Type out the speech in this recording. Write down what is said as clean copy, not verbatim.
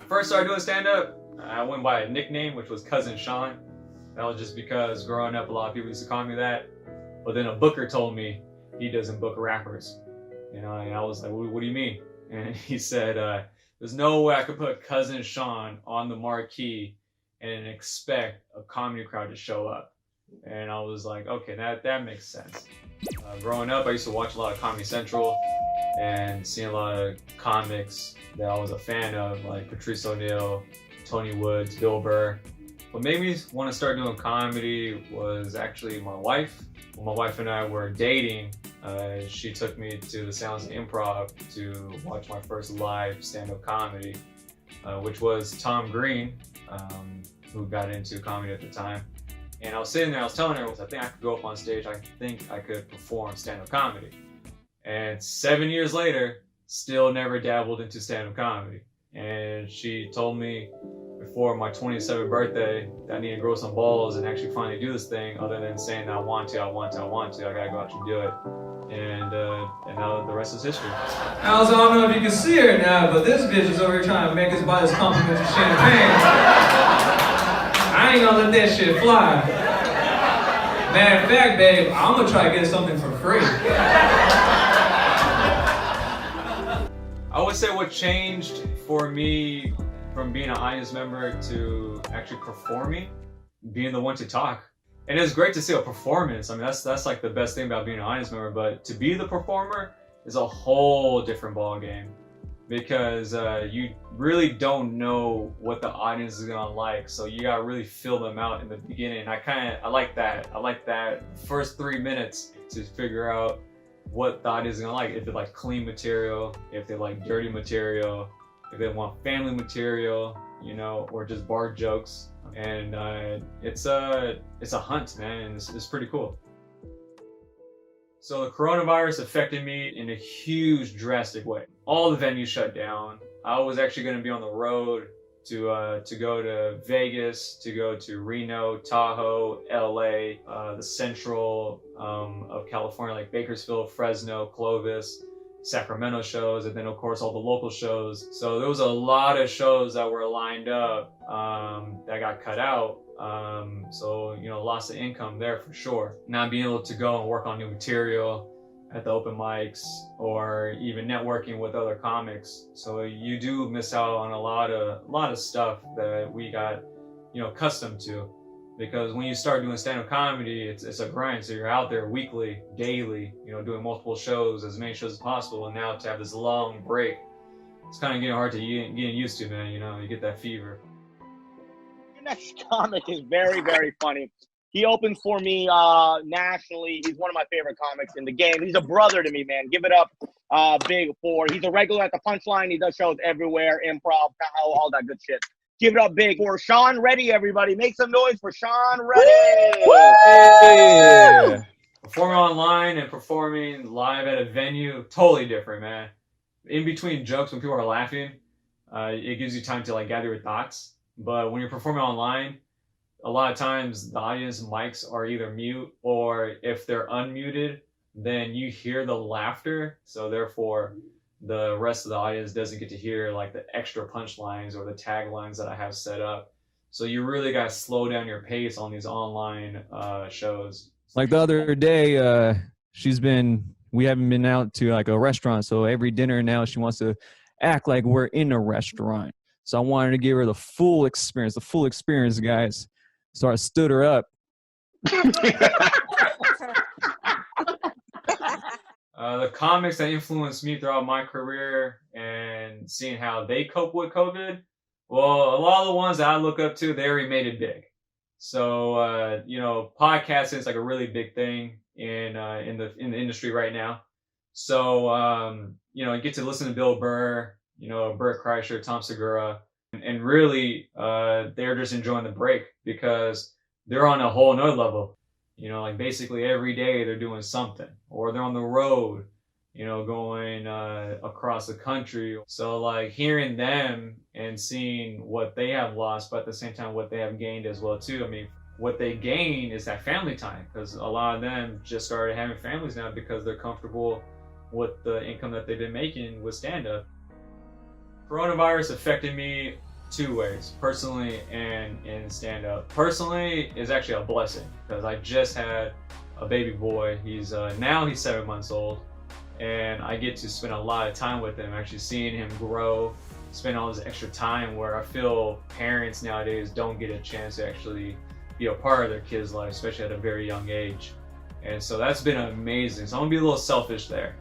First started doing stand-up, I went by a nickname, which was Cousin Sean. That was just because growing up, a lot of people used to call me that. But then a booker told me he doesn't book rappers. And I was like, what do you mean? And he said, there's no way I could put Cousin Sean on the marquee and expect a comedy crowd to show up. And I was like, okay, that makes sense. Growing up, I used to watch a lot of Comedy Central and seeing a lot of comics that I was a fan of, like Patrice O'Neal, Tony Woods, Bill Burr. What made me want to start doing comedy was actually my wife. When my wife and I were dating, she took me to the Sounds Improv to watch my first live stand-up comedy, which was Tom Green, who got into comedy at the time. And I was sitting there, I was telling her, I think I could go up on stage, I think I could perform stand-up comedy. And 7 years later, still never dabbled into stand-up comedy. And she told me before my 27th birthday that I need to grow some balls and actually finally do this thing, other than saying I want to, I gotta go out and do it. And now the rest is history. I don't know if you can see her now, but this bitch is over here trying to make us buy this complimentary champagne. I ain't gonna let that shit fly. Matter of fact, babe, I'm gonna try to get something for free. I would say what changed for me from being an audience member to actually performing, being the one to talk. And it's great to see a performance. I mean, that's like the best thing about being an audience member, but to be the performer is a whole different ball game, because you really don't know what the audience is gonna like. So you gotta really feel them out in the beginning. I like that. I like that first 3 minutes to figure out what the audience is gonna like. If they like clean material, if they like dirty material, if they want family material, or just bar jokes. And it's a hunt, man, and it's pretty cool. So the coronavirus affected me in a huge, drastic way. All the venues shut down. I was actually going to be on the road to go to Vegas, to go to Reno, Tahoe, LA, the central of California, like Bakersfield, Fresno, Clovis, Sacramento shows, and then of course all the local shows. So there was a lot of shows that were lined up that got cut out. So loss of income there for sure. Not being able to go and work on new material at the open mics or even networking with other comics. So you do miss out on a lot of stuff that we got accustomed to. Because when you start doing stand-up comedy, it's a grind. So you're out there weekly, daily, doing multiple shows, as many shows as possible. And now to have this long break, it's kind of getting hard to getting used to, man. You get that fever. Your next comic is very, very funny. He opens for me nationally. He's one of my favorite comics in the game. He's a brother to me, man. Give it up big for. He's a regular at the Punchline. He does shows everywhere, improv, all that good shit. Give it up big for Sean Reddy, everybody. Make some noise for Sean Reddy. Woo! Yeah. Performing online and performing live at a venue, totally different, man. In between jokes, when people are laughing, it gives you time to gather your thoughts. But when you're performing online, a lot of times the audience mics are either mute, or if they're unmuted, then you hear the laughter. So therefore, the rest of the audience doesn't get to hear the extra punchlines or the taglines that I have set up. So you really got to slow down your pace on these online shows. Like the other day, we haven't been out to a restaurant. So every dinner now she wants to act like we're in a restaurant. So I wanted to give her the full experience, guys. So I stood her up. The comics that influenced me throughout my career and seeing how they cope with COVID, well, a lot of the ones that I look up to, they already made it big. So, podcasting is a really big thing in the industry right now. So, you get to listen to Bill Burr, Bert Kreischer, Tom Segura, and really, they're just enjoying the break because they're on a whole nother level. Basically every day they're doing something, or they're on the road, going across the country. So hearing them and seeing what they have lost, but at the same time what they have gained as well too. I mean, what they gain is that family time, because a lot of them just started having families now because they're comfortable with the income that they've been making with stand-up. Coronavirus affected me two ways, personally and in stand-up. Personally is actually a blessing because I just had a baby boy. He's now he's 7 months old, and I get to spend a lot of time with him, actually seeing him grow, spend all this extra time where I feel parents nowadays don't get a chance to actually be a part of their kids' life, especially at a very young age. And so that's been amazing. So I'm gonna be a little selfish there.